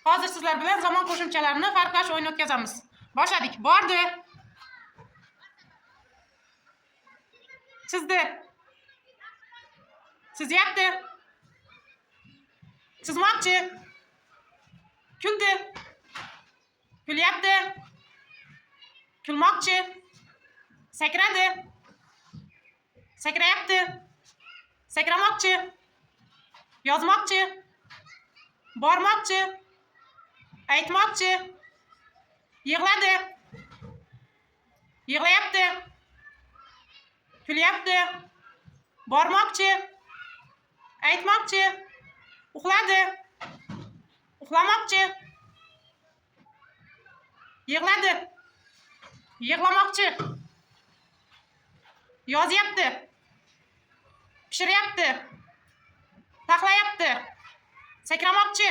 Hozir sizlar bilan zamon qo'shimchalarini farqlash o'yini o'tkazamiz. Boshladik. Bordi. Chizdi. Chizyapti. Chizmoqchi. Kuldi. Kulyapti. Kulmoqchi. Sakradi. Sakrayapti. Sakramoqchi. Yozmoqchi. Bormoqchi. Aytmoqchi. Yig'ladi. Yig'layapti. Kulyapti. Bormoqchi. Aytmoqchi. Uxladi. Uxlamoqchi. Yig'ladi. Yig'lamoqchi. Yozyapti. Pishiryapti. Taxlayapti. Sakramoqchi.